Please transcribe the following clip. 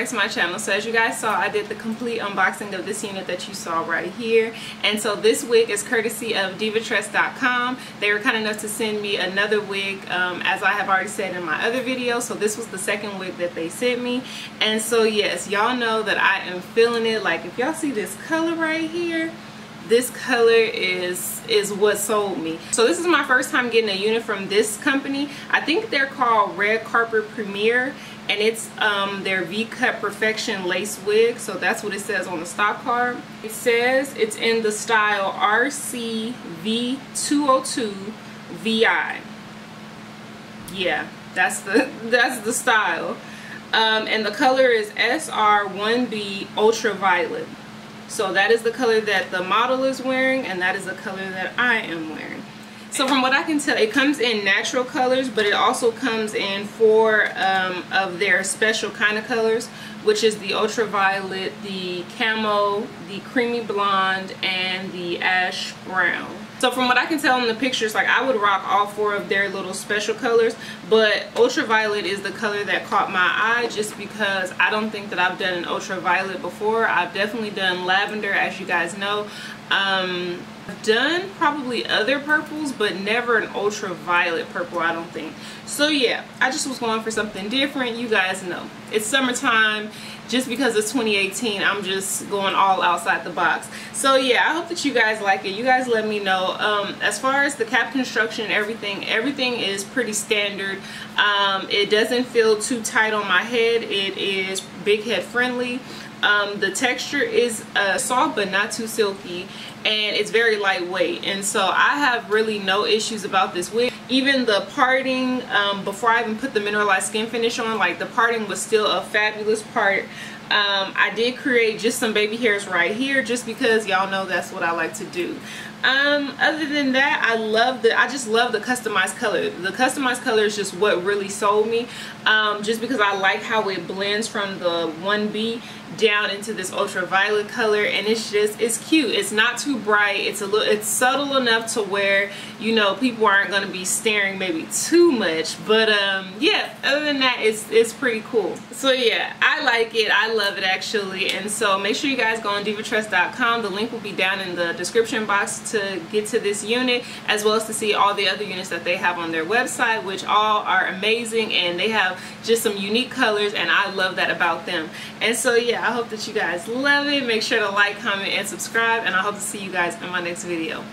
back to my channel. So as you guys saw, I did the complete unboxing of this unit that you saw right here. And so this wig is courtesy of DIVATRESS.com. They were kind enough to send me another wig, as I have already said in my other video. So this was the second wig that they sent me. And so yes, y'all know that I am feeling it. Like if y'all see this color right here, this color is what sold me. So this is my first time getting a unit from this company. I think they're called Red Carpet Premier, and it's their V-cut perfection lace wig. So that's what it says on the stock card. It says it's in the style RCV202 VI. Yeah, that's the style. And the color is SR1B Ultraviolet. So that is the color that the model is wearing, and that is the color that I am wearing. So from what I can tell, it comes in natural colors, but it also comes in 4 of their special kind of colors, which is the ultraviolet, the camo, the creamy blonde, and the ash brown. So from what I can tell in the pictures, like I would rock all 4 of their little special colors, but ultraviolet is the color that caught my eye just because I don't think that I've done an ultraviolet before. I've definitely done lavender, as you guys know. I've done probably other purples, but never an ultraviolet purple, I don't think. So yeah, I just was going for something different. You guys know it's summertime. Just because it's 2018, I'm just going all outside the box. So yeah, I hope that you guys like it. You guys let me know. As far as the cap construction and everything is pretty standard. It doesn't feel too tight on my head. It is big head friendly. The texture is soft but not too silky, and it's very lightweight, and so I have really no issues about this wig. Even the parting, before I even put the mineralized skin finish on, like the parting was still a fabulous part. I did create just some baby hairs right here just because y'all know that's what I like to do. Other than that, I just love the customized color. The customized color is just what really sold me, just because I like how it blends from the 1B down into this ultraviolet color, and it's cute. It's not too bright. It's subtle enough to where, you know, people aren't going to be staring maybe too much, but yeah, other than that, it's pretty cool. So yeah, I like it. I love it actually. And so make sure you guys go on DIVATRESS.com. the link will be down in the description box to get to this unit, as well as to see all the other units that they have on their website, which all are amazing, and they have just some unique colors, and I love that about them. And so yeah, I hope that you guys love it. Make sure to like, comment, and subscribe, and I hope to see you guys in my next video.